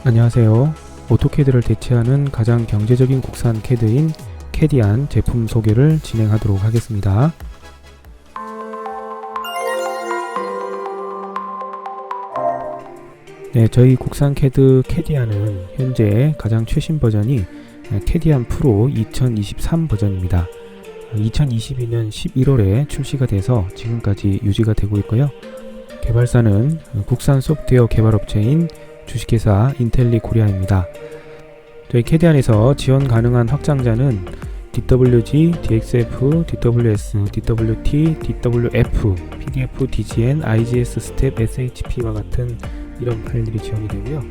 안녕하세요. 오토캐드를 대체하는 가장 경제적인 국산 캐드인 캐디안 제품 소개를 진행하도록 하겠습니다. 네, 저희 국산 캐드 캐디안은 현재 가장 최신 버전이 캐디안 프로 2023 버전입니다. 2022년 11월에 출시가 돼서 지금까지 유지가 되고 있고요. 개발사는 국산 소프트웨어 개발업체인 주식회사 인텔리 코리아입니다. 저희 캐디안에서 지원 가능한 확장자는 DWG, DXF, DWS, DWT, DWF, PDF, DGN, IGS, 스텝, SHP와 같은 이런 파일들이 지원이 되고요.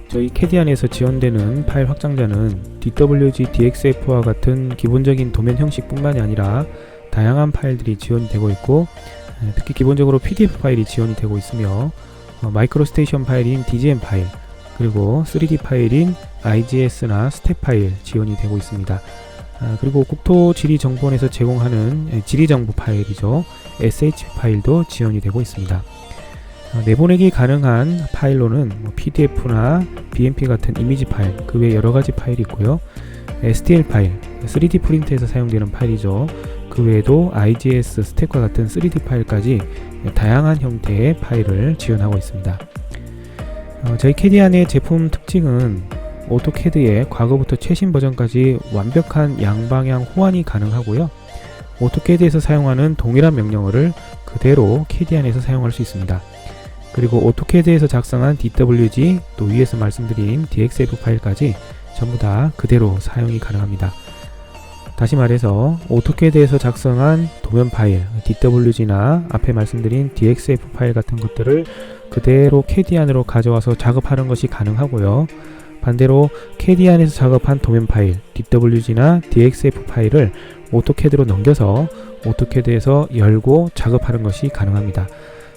저희 캐디안에서 지원되는 파일 확장자는 DWG, DXF와 같은 기본적인 도면 형식뿐만이 아니라 다양한 파일들이 지원이 되고 있고, 특히 기본적으로 PDF 파일이 지원이 되고 있으며 마이크로스테이션 파일인 DGN 파일, 그리고 3D 파일인 IGS나 스텝 파일 지원이 되고 있습니다. 그리고 국토지리정보원에서 제공하는 지리정보 파일이죠. SHP 파일도 지원이 되고 있습니다. 내보내기 가능한 파일로는 PDF나 BMP 같은 이미지 파일, 그 외 여러가지 파일이 있고요. STL 파일, 3D 프린트에서 사용되는 파일이죠. 그 외에도 IGS, 스텝과 같은 3D 파일까지 다양한 형태의 파일을 지원하고 있습니다. 저희 캐디안의 제품 특징은 오토캐드의 과거부터 최신 버전까지 완벽한 양방향 호환이 가능하고요. 오토캐드에서 사용하는 동일한 명령어를 그대로 캐디안에서 사용할 수 있습니다. 그리고 오토캐드에서 작성한 DWG, 또 위에서 말씀드린 DXF 파일까지 전부 다 그대로 사용이 가능합니다. 다시 말해서 오토캐드에서 작성한 도면 파일, DWG나 앞에 말씀드린 DXF 파일 같은 것들을 그대로 캐디안으로 가져와서 작업하는 것이 가능하고요. 반대로 캐디안에서 작업한 도면 파일, DWG나 DXF 파일을 오토캐드로 넘겨서 오토캐드에서 열고 작업하는 것이 가능합니다.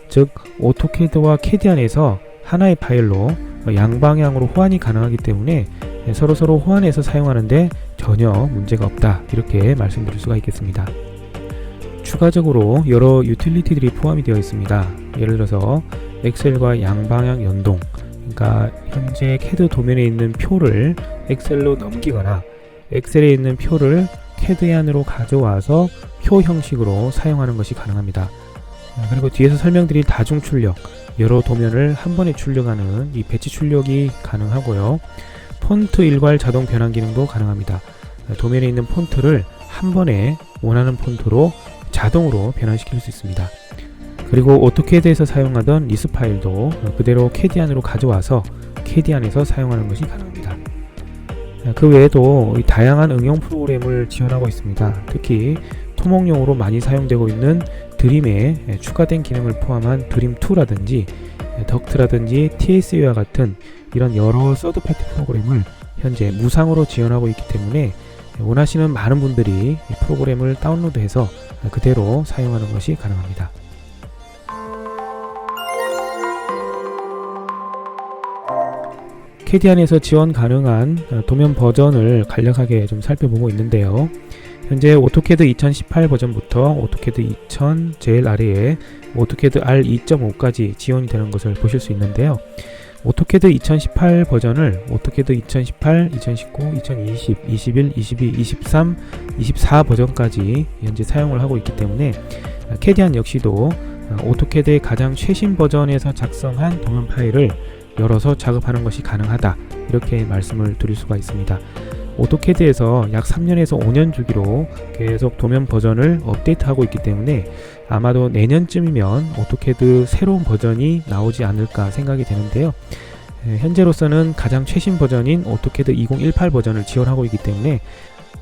즉, 오토캐드와 캐디안에서 하나의 파일로 양방향으로 호환이 가능하기 때문에 서로 호환해서 사용하는데 전혀 문제가 없다, 이렇게 말씀드릴 수가 있겠습니다. 추가적으로 여러 유틸리티들이 포함이 되어 있습니다. 예를 들어서 엑셀과 양방향 연동, 그러니까 현재 캐드 도면에 있는 표를 엑셀로 넘기거나 엑셀에 있는 표를 캐디안으로 가져와서 표 형식으로 사용하는 것이 가능합니다. 그리고 뒤에서 설명드릴 다중 출력, 여러 도면을 한 번에 출력하는 이 배치 출력이 가능하고요. 폰트 일괄 자동 변환 기능도 가능합니다. 도면에 있는 폰트를 한 번에 원하는 폰트로 자동으로 변환시킬 수 있습니다. 그리고 오토캐드에서 사용하던 리스 파일도 그대로 캐디안으로 가져와서 캐디안에서 사용하는 것이 가능합니다. 그 외에도 다양한 응용 프로그램을 지원하고 있습니다. 특히 토목용으로 많이 사용되고 있는 드림에 추가된 기능을 포함한 드림2라든지 덕트라든지 TSA와 같은 이런 여러 서드파티 프로그램을 현재 무상으로 지원하고 있기 때문에 원하시는 많은 분들이 이 프로그램을 다운로드해서 그대로 사용하는 것이 가능합니다. 캐디안에서 지원 가능한 도면 버전을 간략하게 좀 살펴보고 있는데요. 현재 오토캐드 2018 버전부터 오토캐드 2000 제일 아래에 오토캐드 R2.5까지 지원이 되는 것을 보실 수 있는데요. 오토캐드 2018 버전을 오토캐드 2018, 2019, 2020, 21, 22, 23, 24 버전까지 현재 사용을 하고 있기 때문에 캐디안 역시도 오토캐드의 가장 최신 버전에서 작성한 도면 파일을 열어서 작업하는 것이 가능하다, 이렇게 말씀을 드릴 수가 있습니다. 오토캐드에서 약 3년에서 5년 주기로 계속 도면 버전을 업데이트하고 있기 때문에 아마도 내년쯤이면 오토캐드 새로운 버전이 나오지 않을까 생각이 되는데요. 현재로서는 가장 최신 버전인 오토캐드 2018 버전을 지원하고 있기 때문에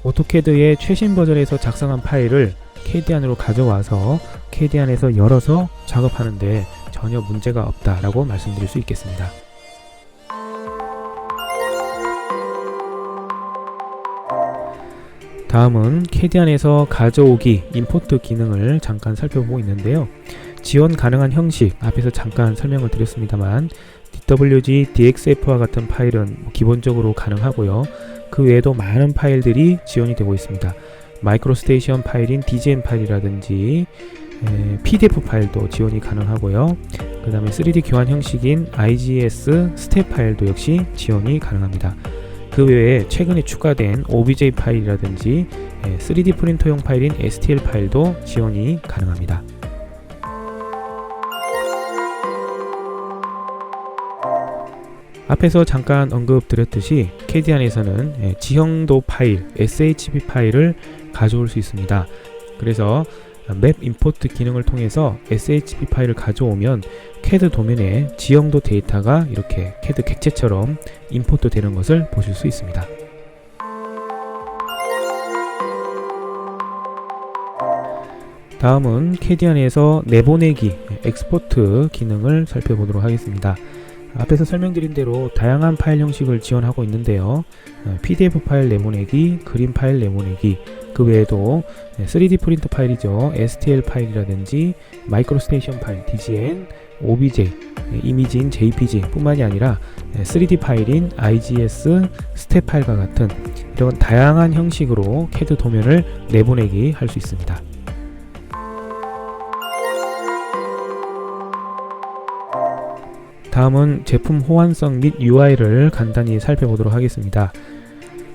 오토캐드의 최신 버전에서 작성한 파일을 캐디안으로 가져와서 캐디안에서 열어서 작업하는데 전혀 문제가 없다라고 말씀드릴 수 있겠습니다. 다음은 캐디안에서 가져오기, 임포트 기능을 잠깐 살펴보고 있는데요. 지원 가능한 형식, 앞에서 잠깐 설명을 드렸습니다만 DWG, DXF와 같은 파일은 기본적으로 가능하고요. 그 외에도 많은 파일들이 지원이 되고 있습니다. 마이크로스테이션 파일인 DGN 파일이라든지 PDF 파일도 지원이 가능하고요. 그 다음에 3D 교환 형식인 IGS 스텝 파일도 역시 지원이 가능합니다. 그 외에 최근에 추가된 OBJ 파일이라든지 3D 프린터용 파일인 STL 파일도 지원이 가능합니다. 앞에서 잠깐 언급드렸듯이 캐디 안에서는 지형도 파일, SHP 파일을 가져올 수 있습니다. 그래서 맵 임포트 기능을 통해서 SHP 파일을 가져오면 CAD 도면에 지형도 데이터가 이렇게 CAD 객체처럼 임포트 되는 것을 보실 수 있습니다. 다음은 캐디 안에서 내보내기, 엑스포트 기능을 살펴보도록 하겠습니다. 앞에서 설명드린 대로 다양한 파일 형식을 지원하고 있는데요. PDF 파일 내보내기, 그림 파일 내보내기, 그 외에도 3D 프린터 파일이죠. STL 파일이라든지 마이크로스테이션 파일, DGN, OBJ, 이미지인 JPG 뿐만이 아니라 3D 파일인 IGS, 스텝 파일과 같은 이런 다양한 형식으로 CAD 도면을 내보내기 할 수 있습니다. 다음은 제품 호환성 및 UI를 간단히 살펴보도록 하겠습니다.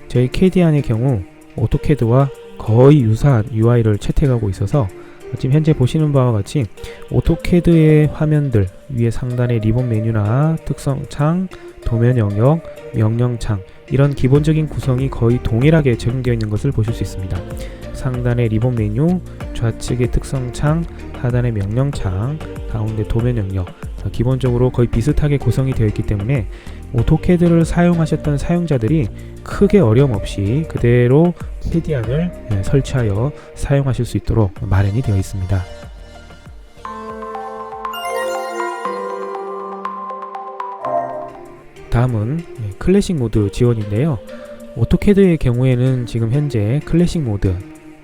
저희 캐디안의 경우 오토캐드와 거의 유사한 UI를 채택하고 있어서 지금 현재 보시는 바와 같이 오토캐드의 화면들 위에 상단의 리본 메뉴나 특성창, 도면 영역, 명령창 이런 기본적인 구성이 거의 동일하게 적용되어 있는 것을 보실 수 있습니다. 상단의 리본 메뉴, 좌측의 특성창, 하단의 명령창, 가운데 도면 영역 기본적으로 거의 비슷하게 구성이 되어 있기 때문에 오토캐드를 사용하셨던 사용자들이 크게 어려움 없이 그대로 캐디안을 설치하여 사용하실 수 있도록 마련이 되어 있습니다. 다음은 클래식 모드 지원인데요. 오토캐드의 경우에는 지금 현재 클래식 모드,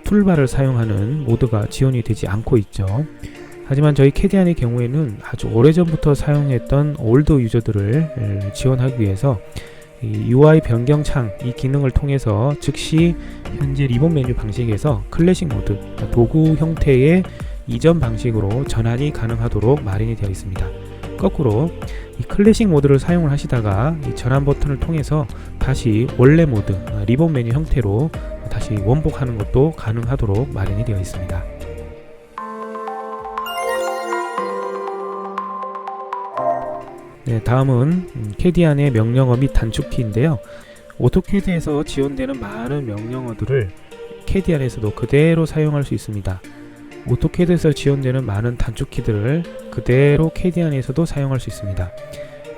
툴바를 사용하는 모드가 지원이 되지 않고 있죠. 하지만 저희 캐디안의 경우에는 아주 오래전부터 사용했던 올드 유저들을 지원하기 위해서 이 UI 변경창 이 기능을 통해서 즉시 현재 리본 메뉴 방식에서 클래식 모드, 도구 형태의 이전 방식으로 전환이 가능하도록 마련이 되어 있습니다. 거꾸로 이 클래식 모드를 사용을 하시다가 이 전환 버튼을 통해서 다시 원래 모드, 리본 메뉴 형태로 다시 원복하는 것도 가능하도록 마련이 되어 있습니다. 네, 다음은 캐디안의 명령어 및 단축키인데요. 오토캐드에서 지원되는 많은 명령어들을 캐디안에서도 그대로 사용할 수 있습니다. 오토캐드에서 지원되는 많은 단축키들을 그대로 캐디안에서도 사용할 수 있습니다.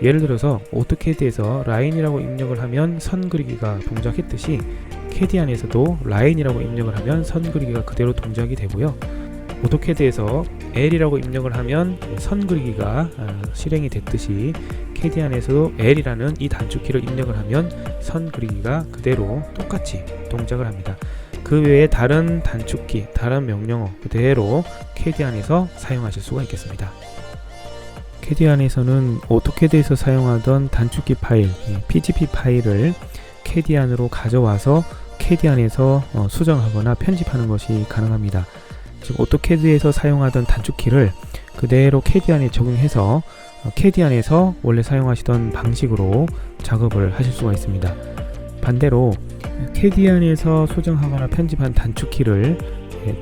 예를 들어서 오토캐드에서 라인이라고 입력을 하면 선 그리기가 동작했듯이 캐디안에서도 라인이라고 입력을 하면 선 그리기가 그대로 동작이 되고요. 오토캐드에서 L이라고 입력을 하면 선 그리기가 실행이 됐듯이 캐디안에서도 L이라는 이 단축키를 입력을 하면 선 그리기가 그대로 똑같이 동작을 합니다. 그 외에 다른 단축키, 다른 명령어 그대로 캐디안에서 사용하실 수가 있겠습니다. 캐디안에서는 오토캐드에서 사용하던 단축키 파일, PGP 파일을 캐디안으로 가져와서 캐디안에서 수정하거나 편집하는 것이 가능합니다. 즉 오토캐드에서 사용하던 단축키를 그대로 캐디안에 적용해서 캐디안에서 원래 사용하시던 방식으로 작업을 하실 수가 있습니다. 반대로 캐디안에서 수정하거나 편집한 단축키를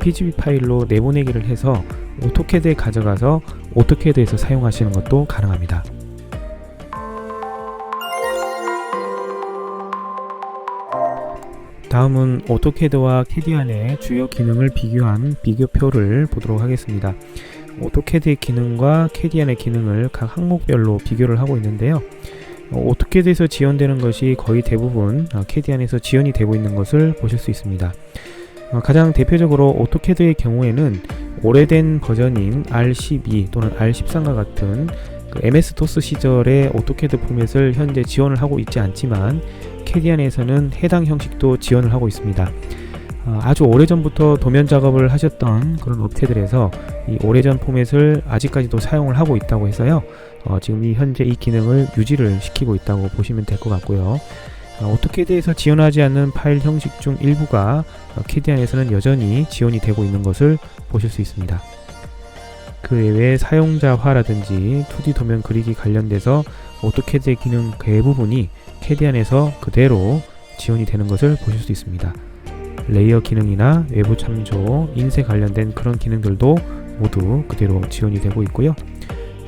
PGP 파일로 내보내기를 해서 오토캐드에 가져가서 오토캐드에서 사용하시는 것도 가능합니다. 다음은 오토캐드와 캐디안의 주요 기능을 비교한 비교표를 보도록 하겠습니다. 오토캐드의 기능과 캐디안의 기능을 각 항목별로 비교를 하고 있는데요. 오토캐드에서 지원되는 것이 거의 대부분 캐디안에서 지원이 되고 있는 것을 보실 수 있습니다. 가장 대표적으로 오토캐드의 경우에는 오래된 버전인 R12 또는 R13과 같은 MS-DOS 시절의 오토캐드 포맷을 현재 지원을 하고 있지 않지만 캐디안에서는 해당 형식도 지원을 하고 있습니다. 아주 오래전부터 도면 작업을 하셨던 그런 업체들에서 이 오래전 포맷을 아직까지도 사용을 하고 있다고 해서요. 지금 현재 이 기능을 유지를 시키고 있다고 보시면 될 것 같고요. 오토캐드에서 지원하지 않는 파일 형식 중 일부가 캐디안에서는 여전히 지원이 되고 있는 것을 보실 수 있습니다. 그 외에 사용자화라든지 2D 도면 그리기 관련돼서 오토캐드의 기능 대부분이 캐디 안에서 그대로 지원이 되는 것을 보실 수 있습니다. 레이어 기능이나 외부 참조, 인쇄 관련된 그런 기능들도 모두 그대로 지원이 되고 있고요.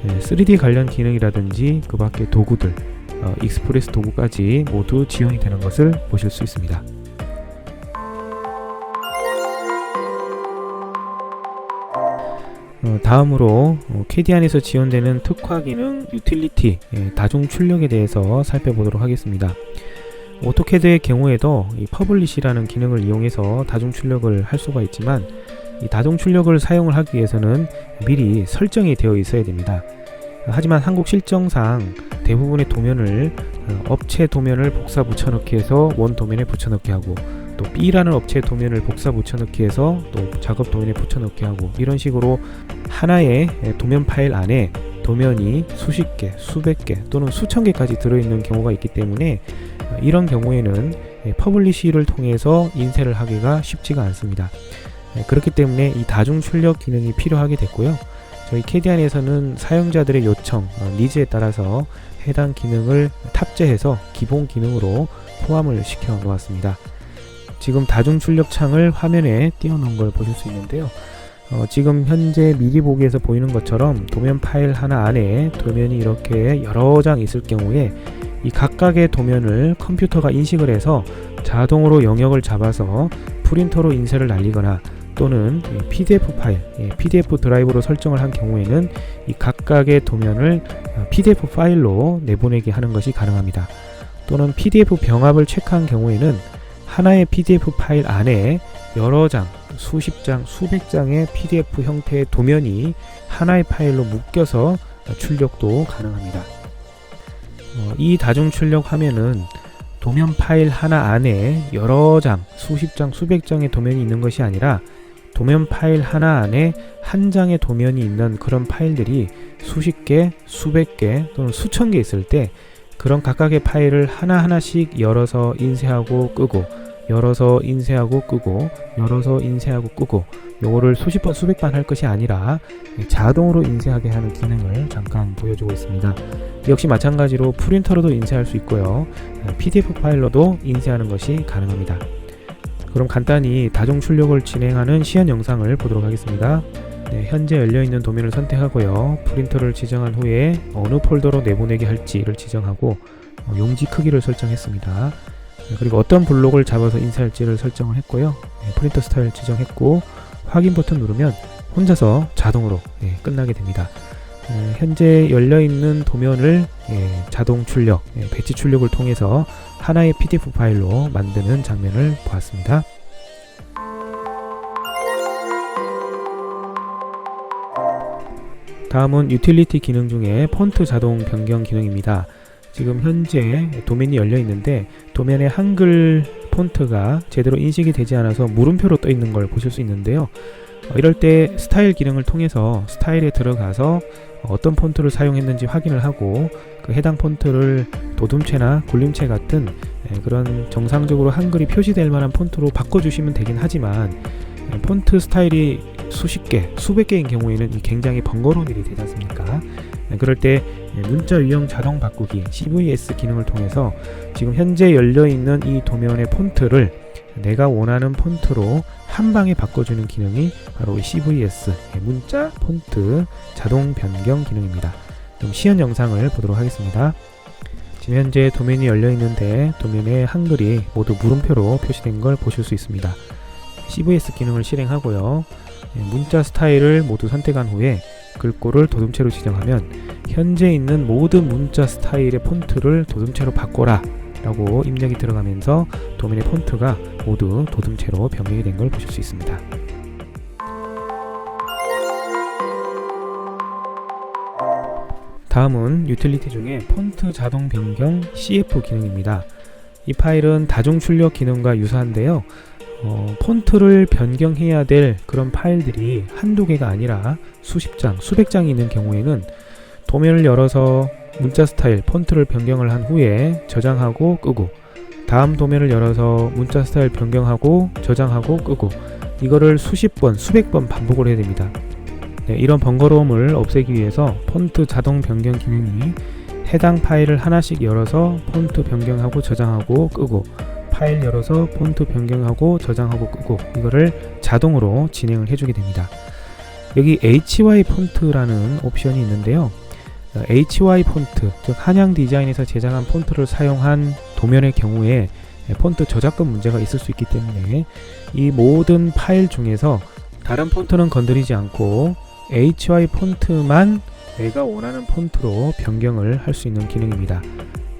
3D 관련 기능이라든지 그 밖의 도구들, 익스프레스 도구까지 모두 지원이 되는 것을 보실 수 있습니다. 다음으로 캐디 안에서 지원되는 특화 기능, 유틸리티, 다중 출력에 대해서 살펴보도록 하겠습니다. 오토캐드의 경우에도 이 퍼블리시라는 기능을 이용해서 다중 출력을 할 수가 있지만, 이 다중 출력을 사용을 하기 위해서는 미리 설정이 되어 있어야 됩니다. 하지만 한국 실정상 대부분의 도면을 업체 도면을 복사 붙여넣기 해서 원 도면에 붙여넣기 하고, 또 B라는 업체 도면을 복사 붙여넣기 해서 또 작업 도면에 붙여넣기 하고, 이런 식으로 하나의 도면 파일 안에 도면이 수십 개, 수백 개 또는 수천 개까지 들어있는 경우가 있기 때문에 이런 경우에는 퍼블리시를 통해서 인쇄를 하기가 쉽지가 않습니다. 그렇기 때문에 이 다중 출력 기능이 필요하게 됐고요. 저희 캐디 안에서는 사용자들의 요청, 니즈에 따라서 해당 기능을 탑재해서 기본 기능으로 포함을 시켜 놓았습니다. 지금 다중 출력 창을 화면에 띄워놓은 걸 보실 수 있는데요. 지금 현재 미리 보기에서 보이는 것처럼 도면 파일 하나 안에 도면이 이렇게 여러 장 있을 경우에 이 각각의 도면을 컴퓨터가 인식을 해서 자동으로 영역을 잡아서 프린터로 인쇄를 날리거나 또는 PDF 파일, PDF 드라이브로 설정을 한 경우에는 이 각각의 도면을 PDF 파일로 내보내게 하는 것이 가능합니다. 또는 PDF 병합을 체크한 경우에는 하나의 PDF 파일 안에 여러 장, 수십 장, 수백 장의 PDF 형태의 도면이 하나의 파일로 묶여서 출력도 가능합니다. 이 다중 출력 화면은 도면 파일 하나 안에 여러 장, 수십 장, 수백 장의 도면이 있는 것이 아니라 도면 파일 하나 안에 한 장의 도면이 있는 그런 파일들이 수십 개, 수백 개 또는 수천 개 있을 때 그런 각각의 파일을 하나하나씩 열어서 인쇄하고 끄고, 열어서 인쇄하고 끄고, 열어서 인쇄하고 끄고, 요거를 수십 번 수백 번 할 것이 아니라 자동으로 인쇄하게 하는 기능을 잠깐 보여주고 있습니다. 역시 마찬가지로 프린터로도 인쇄할 수 있고요, PDF 파일로도 인쇄하는 것이 가능합니다. 그럼 간단히 다중 출력을 진행하는 시연 영상을 보도록 하겠습니다. 현재 열려있는 도면을 선택하고요, 프린터를 지정한 후에 어느 폴더로 내보내게 할지를 지정하고 용지 크기를 설정했습니다. 그리고 어떤 블록을 잡아서 인쇄할지를 설정을 했고요, 프린터 스타일 지정했고 확인 버튼 누르면 혼자서 자동으로 끝나게 됩니다. 현재 열려있는 도면을 자동 출력, 배치 출력을 통해서 하나의 PDF 파일로 만드는 장면을 보았습니다. 다음은 유틸리티 기능 중에 폰트 자동 변경 기능입니다. 지금 현재 도면이 열려 있는데 도면에 한글 폰트가 제대로 인식이 되지 않아서 물음표로 떠 있는 걸 보실 수 있는데요. 이럴 때 스타일 기능을 통해서 스타일에 들어가서 어떤 폰트를 사용했는지 확인을 하고 그 해당 폰트를 도둠체나 굴림체 같은 그런 정상적으로 한글이 표시될 만한 폰트로 바꿔주시면 되긴 하지만, 폰트 스타일이 수십 개, 수백 개인 경우에는 굉장히 번거로운 일이 되지 않습니까? 그럴 때 문자 유형 자동 바꾸기 CVS 기능을 통해서 지금 현재 열려있는 이 도면의 폰트를 내가 원하는 폰트로 한 방에 바꿔주는 기능이 바로 CVS, 문자 폰트 자동 변경 기능입니다. 그럼 시연 영상을 보도록 하겠습니다. 지금 현재 도면이 열려 있는데 도면에 한글이 모두 물음표로 표시된 걸 보실 수 있습니다. CVS 기능을 실행하고요, 문자 스타일을 모두 선택한 후에 글꼴을 도둠체로 지정하면 현재 있는 모든 문자 스타일의 폰트를 도둠체로 바꿔라 라고 입력이 들어가면서 도면의 폰트가 모두 도둠체로 변경이 된 걸 보실 수 있습니다. 다음은 유틸리티 중에 폰트 자동 변경 CF 기능입니다. 이 파일은 다중 출력 기능과 유사한데요, 폰트를 변경해야 될 그런 파일들이 한두 개가 아니라 수십 장, 수백 장이 있는 경우에는 도면을 열어서 문자 스타일, 폰트를 변경을 한 후에 저장하고 끄고, 다음 도면을 열어서 문자 스타일 변경하고 저장하고 끄고, 이거를 수십 번, 수백 번 반복을 해야 됩니다. 이런 번거로움을 없애기 위해서 폰트 자동 변경 기능이 해당 파일을 하나씩 열어서 폰트 변경하고 저장하고 끄고, 파일 열어서 폰트 변경하고 저장하고 끄고, 이거를 자동으로 진행을 해주게 됩니다. 여기 HY 폰트라는 옵션이 있는데요. HY 폰트, 즉 한양 디자인에서 제작한 폰트를 사용한 도면의 경우에 폰트 저작권 문제가 있을 수 있기 때문에 이 모든 파일 중에서 다른 폰트는 건드리지 않고 HY 폰트만 내가 원하는 폰트로 변경을 할 수 있는 기능입니다.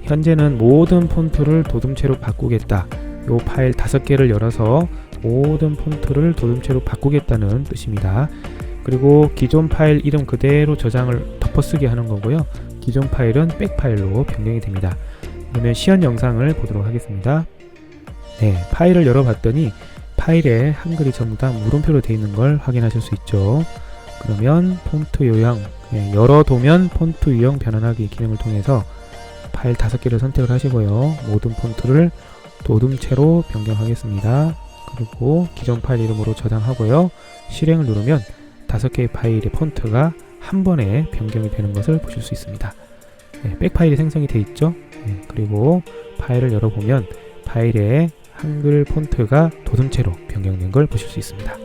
현재는 모든 폰트를 도둠체로 바꾸겠다, 이 파일 5개를 열어서 모든 폰트를 도둠체로 바꾸겠다는 뜻입니다. 그리고 기존 파일 이름 그대로 저장을 덮어쓰기 하는 거고요. 기존 파일은 백 파일로 변경이 됩니다. 그러면 시연 영상을 보도록 하겠습니다. 파일을 열어봤더니 파일에 한글이 전부 다 물음표로 되어 있는 걸 확인하실 수 있죠. 그러면 폰트 요양, 열어두면 폰트 유형 변환하기 기능을 통해서 파일 5개를 선택을 하시고요. 모든 폰트를 도둠체로 변경하겠습니다. 그리고 기존 파일 이름으로 저장하고요. 실행을 누르면 5개의 파일의 폰트가 한 번에 변경이 되는 것을 보실 수 있습니다. 백 파일이 생성이 되어 있죠. 그리고 파일을 열어보면 파일에 한글 폰트가 도둠체로 변경된 걸 보실 수 있습니다.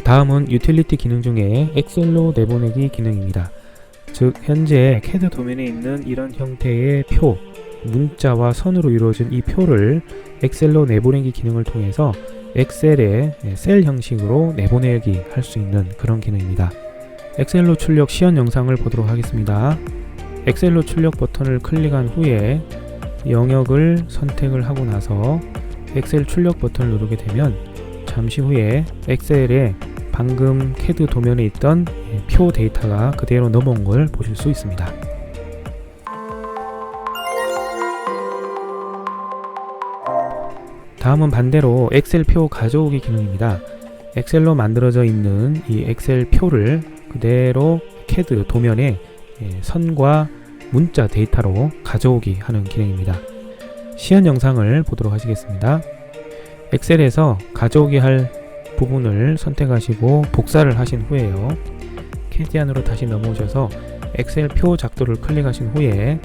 다음은 유틸리티 기능 중에 엑셀로 내보내기 기능입니다. 즉 현재 CAD 도면에 있는 이런 형태의 표, 문자와 선으로 이루어진 이 표를 엑셀로 내보내기 기능을 통해서 엑셀에 셀 형식으로 내보내기 할 수 있는 그런 기능입니다. 엑셀로 출력 시연 영상을 보도록 하겠습니다. 엑셀로 출력 버튼을 클릭한 후에 영역을 선택을 하고 나서 엑셀 출력 버튼을 누르게 되면 잠시 후에 엑셀에 방금 CAD 도면에 있던 표 데이터가 그대로 넘어온 걸 보실 수 있습니다. 다음은 반대로 엑셀 표 가져오기 기능입니다. 엑셀로 만들어져 있는 이 엑셀 표를 그대로 CAD 도면에 선과 문자 데이터로 가져오기 하는 기능입니다. 시연 영상을 보도록 하시겠습니다. 엑셀에서 가져오기 할 부분을 선택하시고 복사를 하신 후에요. CAD 안으로 다시 넘어오셔서 엑셀 표 작도를 클릭하신 후에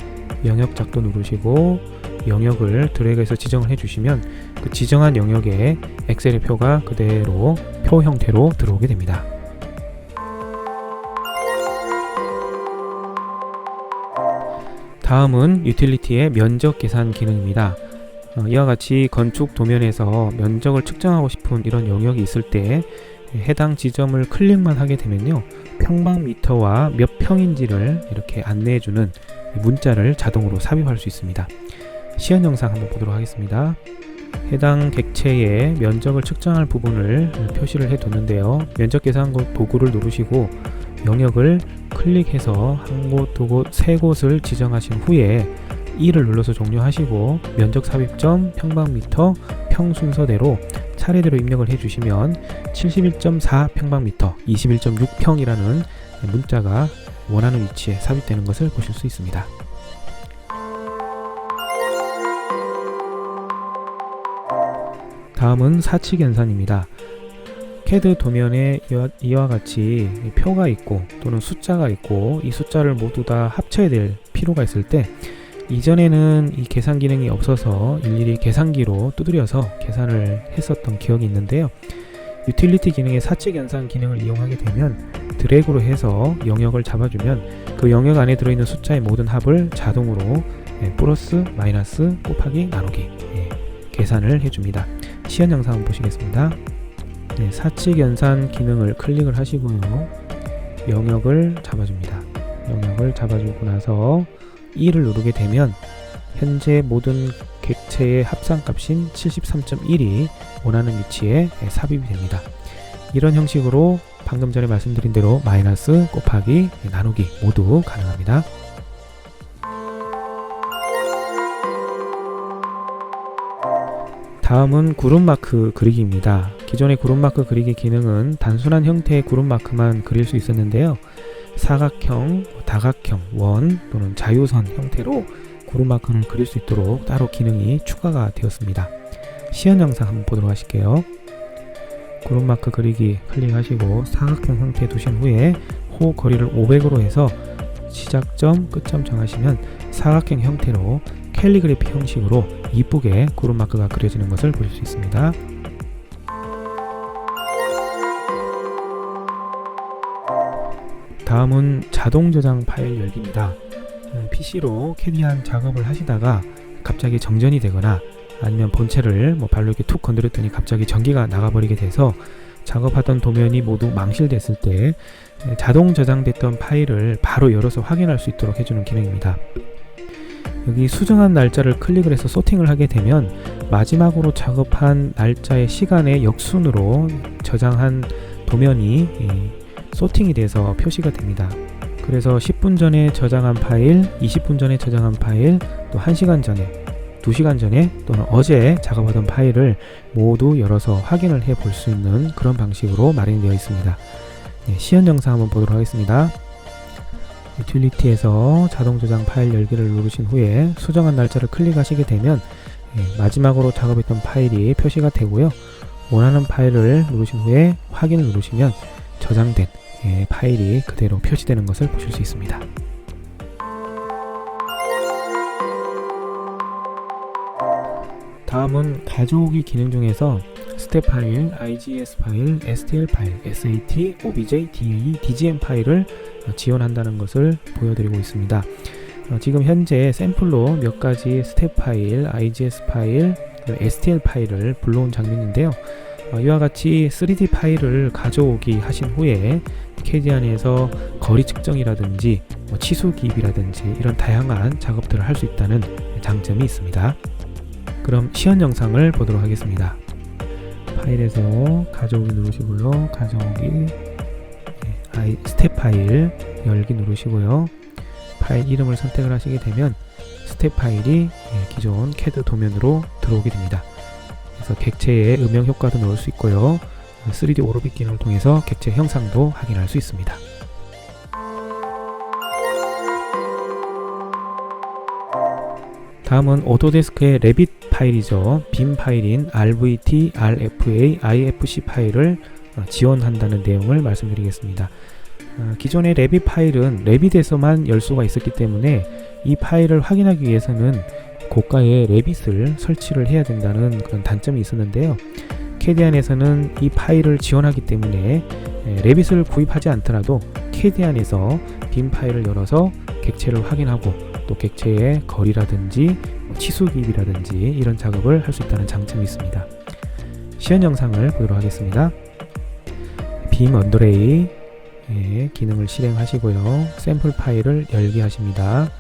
영역 작도 누르시고 영역을 드래그해서 지정을 해주시면 그 지정한 영역에 엑셀의 표가 그대로 표 형태로 들어오게 됩니다. 다음은 유틸리티의 면적 계산 기능입니다. 이와 같이 건축 도면에서 면적을 측정하고 싶은 이런 영역이 있을 때 해당 지점을 클릭만 하게 되면요, 평방미터와 몇 평인지를 이렇게 안내해주는 문자를 자동으로 삽입할 수 있습니다. 시연 영상 한번 보도록 하겠습니다. 해당 객체의 면적을 측정할 부분을 표시를 해뒀는데요. 면적 계산 도구를 누르시고 영역을 클릭해서 한 곳, 두 곳, 세 곳을 지정하신 후에 2를 눌러서 종료하시고 면적 삽입점, 평방미터, 평 순서대로 차례대로 입력을 해주시면 71.4 평방미터, 21.6평이라는 문자가 원하는 위치에 삽입되는 것을 보실 수 있습니다. 다음은 사칙 연산입니다. CAD 도면에 이와 같이 표가 있고 또는 숫자가 있고 이 숫자를 모두 다 합쳐야 될 필요가 있을 때 이전에는 이 계산 기능이 없어서 일일이 계산기로 두드려서 계산을 했었던 기억이 있는데요. 유틸리티 기능의 사칙 연산 기능을 이용하게 되면 드래그로 해서 영역을 잡아주면 그 영역 안에 들어있는 숫자의 모든 합을 자동으로 플러스, 마이너스, 곱하기, 나누기 계산을 해줍니다. 시연 영상 한번 보시겠습니다. 사칙 연산 기능을 클릭을 하시고요. 영역을 잡아줍니다. 영역을 잡아주고 나서 2를 누르게 되면 현재 모든 객체의 합산값인 73.1이 원하는 위치에 삽입이 됩니다. 이런 형식으로 방금 전에 말씀드린 대로 마이너스, 곱하기, 나누기 모두 가능합니다. 다음은 그룹마크 그리기입니다. 기존의 그룹마크 그리기 기능은 단순한 형태의 그룹마크만 그릴 수 있었는데요. 사각형, 다각형, 원 또는 자유선 형태로 그룹마크를 그릴 수 있도록 따로 기능이 추가가 되었습니다. 시연 영상 한번 보도록 하실게요. 그룹 마크 그리기 클릭하시고 사각형 형태 두신 후에 호 거리를 500으로 해서 시작점, 끝점 정하시면 사각형 형태로 캘리그래피 형식으로 이쁘게 그룹 마크가 그려지는 것을 보실 수 있습니다. 다음은 자동 저장 파일 열기입니다. PC로 캐디안 작업을 하시다가 갑자기 정전이 되거나 아니면 본체를 발로 이렇게 툭 건드렸더니 갑자기 전기가 나가버리게 돼서 작업하던 도면이 모두 망실됐을 때 자동 저장됐던 파일을 바로 열어서 확인할 수 있도록 해주는 기능입니다. 여기 수정한 날짜를 클릭을 해서 소팅을 하게 되면 마지막으로 작업한 날짜의 시간의 역순으로 저장한 도면이 소팅이 돼서 표시가 됩니다. 그래서 10분 전에 저장한 파일, 20분 전에 저장한 파일, 또 1시간 전에, 2시간 전에 또는 어제 작업하던 파일을 모두 열어서 확인을 해 볼 수 있는 그런 방식으로 마련되어 있습니다. 시연 영상 한번 보도록 하겠습니다. 유틸리티에서 자동 저장 파일 열기를 누르신 후에 수정한 날짜를 클릭하시게 되면 마지막으로 작업했던 파일이 표시가 되고요. 원하는 파일을 누르신 후에 확인을 누르시면 저장된 파일이 그대로 표시되는 것을 보실 수 있습니다. 다음은 가져오기 기능 중에서 스텝 파일, IGS 파일, STL 파일, SAT, OBJ, DAE, DGM 파일을 지원한다는 것을 보여드리고 있습니다. 지금 현재 샘플로 몇 가지 스텝 파일, IGS 파일, STL 파일을 불러온 장면인데요. 이와 같이 3D 파일을 가져오기 하신 후에 캐디안에서 거리 측정이라든지 치수 기입이라든지 이런 다양한 작업들을 할 수 있다는 장점이 있습니다. 그럼 시연 영상을 보도록 하겠습니다. 파일에서 가져오기 누르시고요. 가져오기, 스텝 파일 열기 누르시고요. 파일 이름을 선택을 하시게 되면 스텝 파일이 기존 CAD 도면으로 들어오게 됩니다. 그래서 객체의 음영 효과도 넣을 수 있고요. 3D 오로빅 기능을 통해서 객체 형상도 확인할 수 있습니다. 다음은 오토데스크의 레빗 파일이죠. 빔 파일인 RVT, RFA, IFC 파일을 지원한다는 내용을 말씀드리겠습니다. 기존의 레빗 파일은 레빗에서만 열 수가 있었기 때문에 이 파일을 확인하기 위해서는 고가의 레빗을 설치를 해야 된다는 그런 단점이 있었는데요. 캐디안에서는 이 파일을 지원하기 때문에 레빗을 구입하지 않더라도 캐디안에서 빔 파일을 열어서 객체를 확인하고 또 객체의 거리라든지 치수 기입이라든지 이런 작업을 할 수 있다는 장점이 있습니다. 시연 영상을 보도록 하겠습니다. 빔 언더레이 기능을 실행하시고요. 샘플 파일을 열기 하십니다.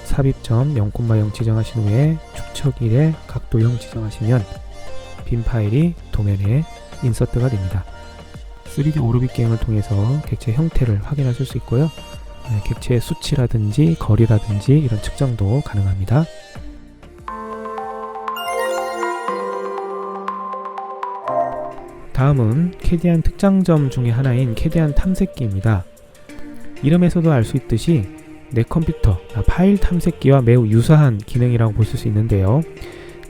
삽입점 0,0 지정하신 후에 축척 1의 각도 0 지정하시면 빔 파일이 도면에 인서트가 됩니다. 3D 오르빅 기능을 통해서 객체 형태를 확인하실 수 있고요. 객체의 수치라든지 거리라든지 이런 측정도 가능합니다. 다음은 캐디안 특장점 중에 하나인 캐디안 탐색기입니다. 이름에서도 알 수 있듯이 내 컴퓨터 파일 탐색기와 매우 유사한 기능이라고 보실 수 있는데요.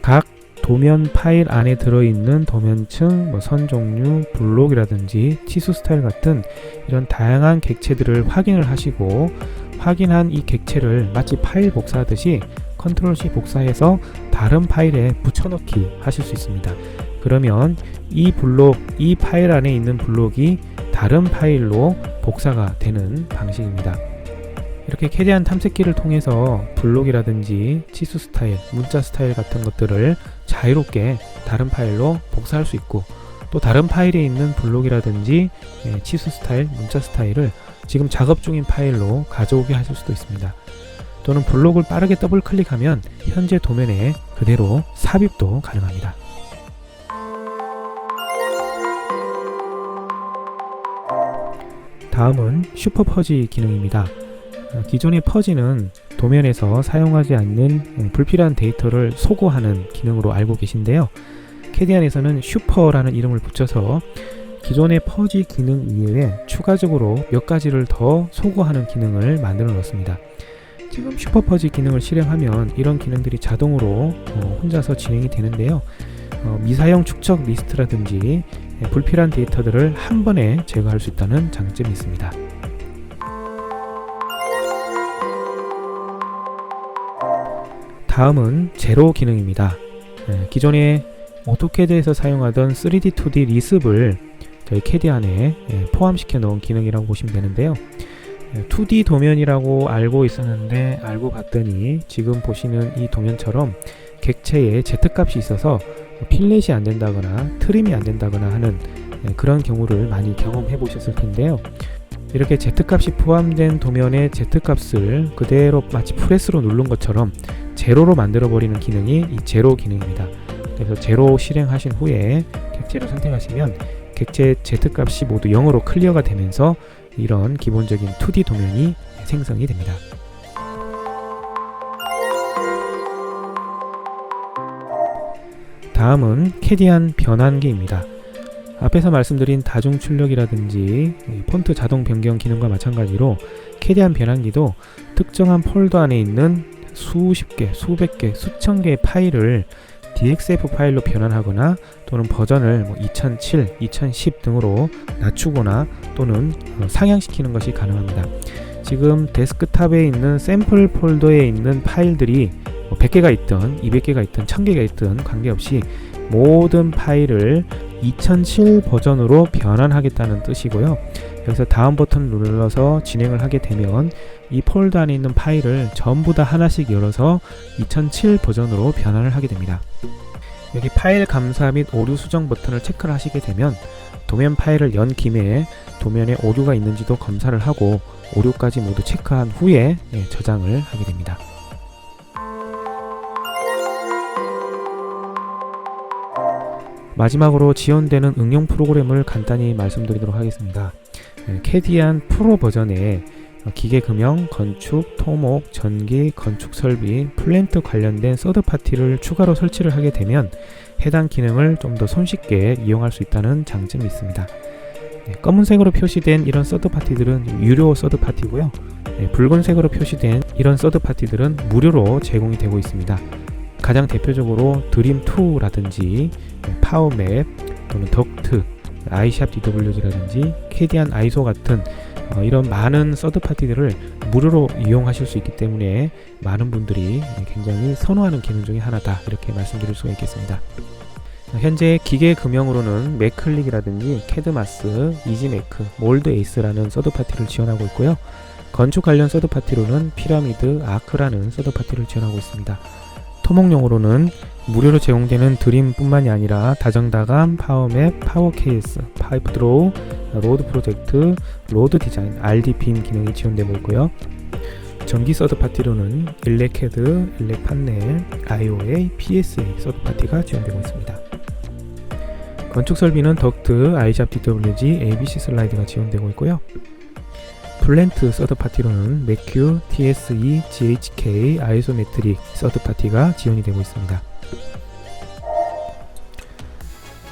각 도면 파일 안에 들어있는 도면층, 선 종류, 블록이라든지 치수 스타일 같은 이런 다양한 객체들을 확인을 하시고 확인한 이 객체를 마치 파일 복사하듯이 컨트롤 C 복사해서 다른 파일에 붙여넣기 하실 수 있습니다. 그러면 이 블록, 이 파일 안에 있는 블록이 다른 파일로 복사가 되는 방식입니다. 이렇게 캐디안 탐색기를 통해서 블록이라든지 치수 스타일, 문자 스타일 같은 것들을 자유롭게 다른 파일로 복사할 수 있고 또 다른 파일에 있는 블록이라든지 치수 스타일, 문자 스타일을 지금 작업 중인 파일로 가져오게 하실 수도 있습니다. 또는 블록을 빠르게 더블 클릭하면 현재 도면에 그대로 삽입도 가능합니다. 다음은 슈퍼 퍼지 기능입니다. 기존의 퍼지는 도면에서 사용하지 않는 불필요한 데이터를 소거하는 기능으로 알고 계신데요. 캐디안에서는 슈퍼라는 이름을 붙여서 기존의 퍼지 기능 이외에 추가적으로 몇 가지를 더 소거하는 기능을 만들어 놓습니다. 지금 슈퍼 퍼지 기능을 실행하면 이런 기능들이 자동으로 혼자서 진행이 되는데요. 미사용 축적 리스트라든지 불필요한 데이터들을 한 번에 제거할 수 있다는 장점이 있습니다. 다음은 제로 기능입니다. 기존에 오토캐드에서 사용하던 3D, 2D 리습을 저희 캐디 안에 포함시켜 넣은 기능이라고 보시면 되는데요. 2D 도면이라고 알고 있었는데 알고 봤더니 지금 보시는 이 도면처럼 객체에 Z값이 있어서 필렛이 안 된다거나 트림이 안 된다거나 하는 그런 경우를 많이 경험해 보셨을 텐데요. 이렇게 Z값이 포함된 도면의 Z값을 그대로 마치 프레스로 누른 것처럼 제로로 만들어 버리는 기능이 이 제로 기능입니다. 그래서 제로 실행하신 후에 객체를 선택하시면 객체의 Z값이 모두 0으로 클리어가 되면서 이런 기본적인 2D 도면이 생성이 됩니다. 다음은 캐디안 변환기입니다. 앞에서 말씀드린 다중 출력이라든지 폰트 자동 변경 기능과 마찬가지로 캐디안 변환기도 특정한 폴더 안에 있는 수십 개, 수백 개, 수천 개의 파일을 DXF 파일로 변환하거나 또는 버전을 2007, 2010 등으로 낮추거나 또는 상향시키는 것이 가능합니다. 지금 데스크탑에 있는 샘플 폴더에 있는 파일들이 100개가 있든 200개가 있든 1000개가 있든 관계없이 모든 파일을 2007 버전으로 변환하겠다는 뜻이고요. 여기서 다음 버튼을 눌러서 진행을 하게 되면 이 폴더 안에 있는 파일을 전부 다 하나씩 열어서 2007 버전으로 변환을 하게 됩니다. 여기 파일 감사 및 오류 수정 버튼을 체크를 하시게 되면 도면 파일을 연 김에 도면에 오류가 있는지도 검사를 하고 오류까지 모두 체크한 후에 저장을 하게 됩니다. 마지막으로 지원되는 응용 프로그램을 간단히 말씀드리도록 하겠습니다. 캐디안 프로 버전에 기계금형, 건축, 토목, 전기, 건축 설비, 플랜트 관련된 서드파티를 추가로 설치를 하게 되면 해당 기능을 좀 더 손쉽게 이용할 수 있다는 장점이 있습니다. 검은색으로 표시된 이런 서드파티들은 유료 서드파티고요. 붉은색으로 표시된 이런 서드파티들은 무료로 제공이 되고 있습니다. 가장 대표적으로 드림2라든지 파워맵 또는 덕트, 아이샵 DWG라든지 캐디안 아이소 같은 이런 많은 서드파티들을 무료로 이용하실 수 있기 때문에 많은 분들이 굉장히 선호하는 기능 중에 하나다 이렇게 말씀드릴 수가 있겠습니다. 현재 기계 금형으로는 맥클릭이라든지 캐드마스, 이지메크, 몰드에이스라는 서드파티를 지원하고 있고요. 건축 관련 서드파티로는 피라미드, 아크라는 서드파티를 지원하고 있습니다. 토목용으로는 무료로 제공되는 드림뿐만이 아니라 다정다감, 파워맵, 파워케이스, 파이프드로우, 로드 프로젝트, 로드 디자인, RD빔 기능이 지원되고 있고요. 전기 서드파티로는 일렉캐드, 일렉판넬, IOA, PSA 서드파티가 지원되고 있습니다. 건축 설비는 덕트, 아이샵 DWG, ABC 슬라이드가 지원되고 있고요. 플랜트 서드파티로는 맥큐, TSE, GHK, 아이소메트릭 서드파티가 지원이 되고 있습니다.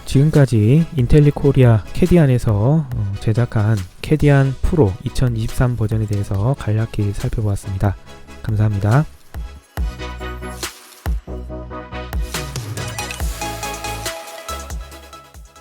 지금까지 인텔리코리아 캐디안에서 제작한 캐디안 프로 2023 버전에 대해서 간략히 살펴보았습니다. 감사합니다.